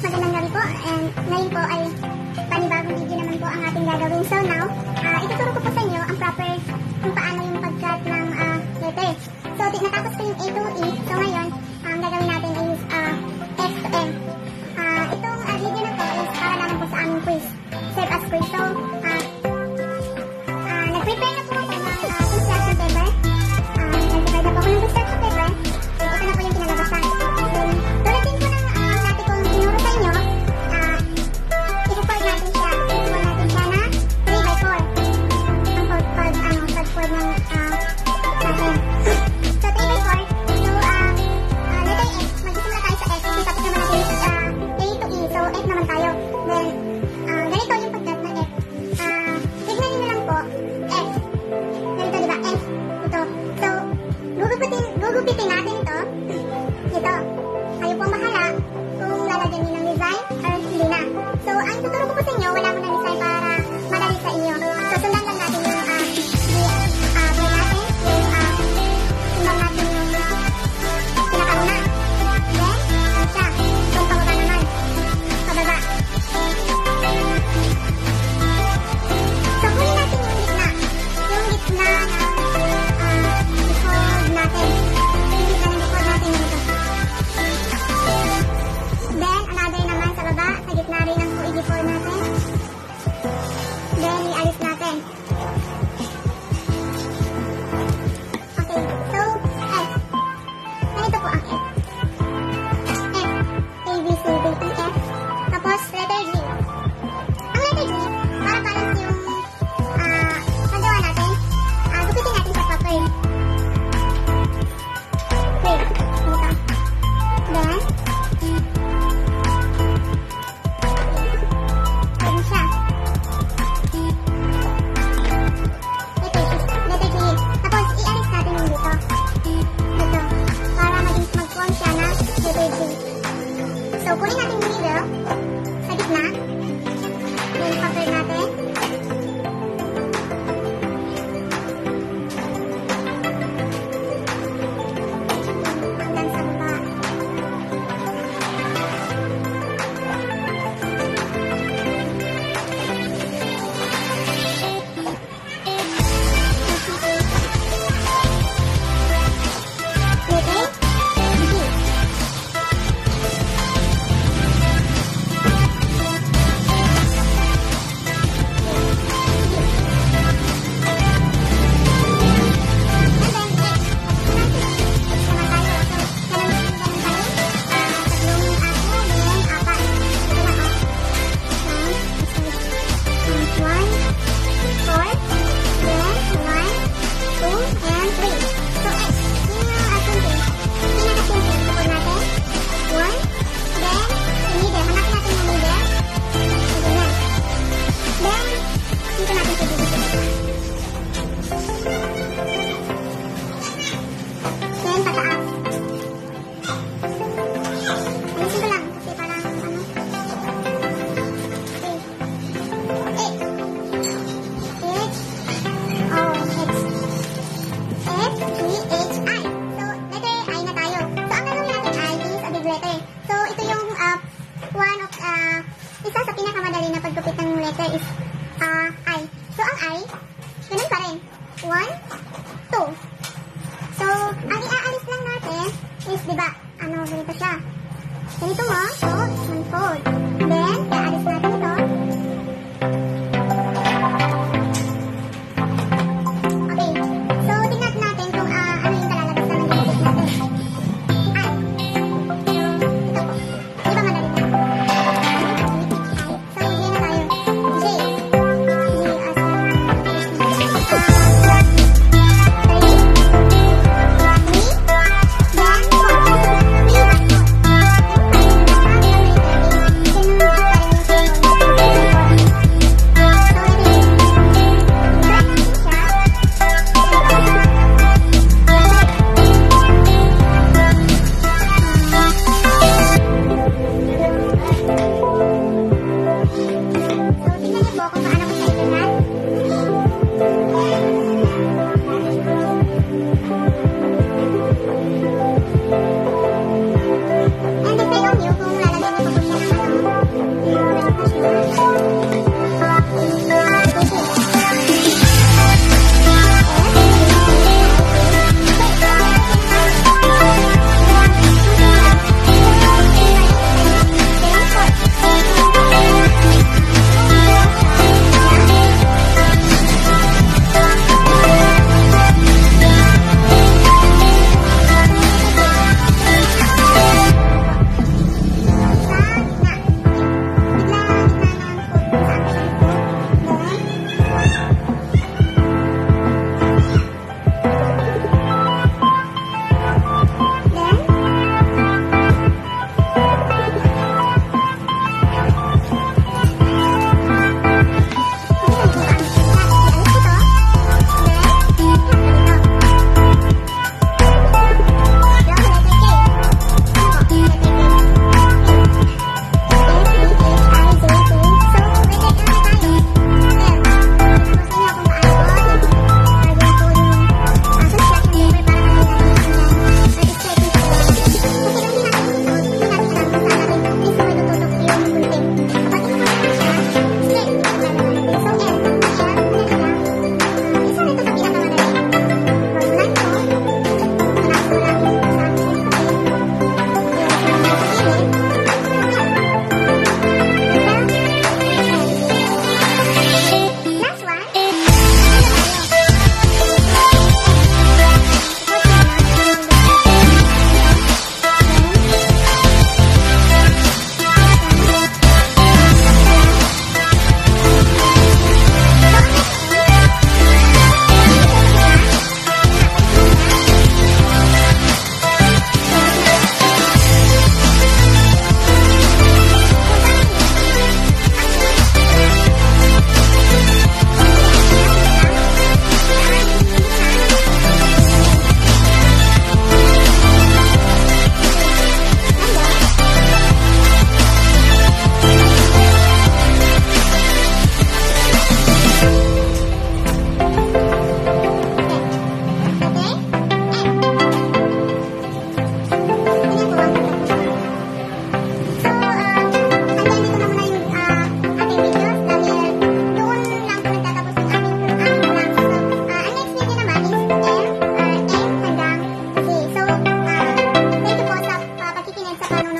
Magandang gabi po, and ngayon po ay panibagong video naman po ang ating gagawin. So now, ituturo ko po sa inyo ang proper kung paano yung pagkat ng letter. So natapos ko yung A to E, so ngayon, ang gagawin natin is X to M. Itong video na po is para naman po sa aming quiz, serve as quiz. So, nag-prepare na po ako ng construction paper. Nag-prepare na po ako ng construction paper. Ito na po yung pinalabasan. Tulad din po ng dati kong tinuro sa inyo, i-record natin siya. I-record natin siya na 3x4. Ang pag-4 ng natin. So, 3x4. So, letter X. Magsisimula tayo sa X. Kasi tapos naman natin A to E. So, F naman tayo. Then, ganito yung pagkat na F. Tignan nyo lang po. F. Ganito, diba? F. Ito. So, gugupitin natin ito. Ito. Kayo pong bahala kung lalagyan nyo ng design or hindi na. So, ang tuturo ko po sa inyo, wala mo ng design para madali sa inyo. So, sundan lang natin yung natin, yung sundan natin yung pinakauna. Then, siya. Kung pababa naman. Pababa. So, huli natin yung gitna. Yung gitna na i-hold natin. Yung gitna na i-hold natin yung ito. Then, another naman sa baba. Sa gitna rin ang i-hold natin. Then, i-alis natin. Okay. So, F. Ganito po ang F. F. A, B, C, D, E, F. Tapos, letter G. Ang letter G, para balance yung paggawa natin, gupitin natin sa proper. Okay. Ganito. Then, ganun siya. Letter G. Tapos, i-alis natin yung dito. Dito. Para mag-form siya na letter G. So, kunin natin yung middle sa gitna. Then, cover natin. Hanggang sa baba. Letter G. Isa sa pinakamadali na pagkupit ng letter is I. So, ang I, ganun pa rin. 1, 2. So, ang iaalis lang natin is, diba, ganito siya. Ganito mo, so, unfold.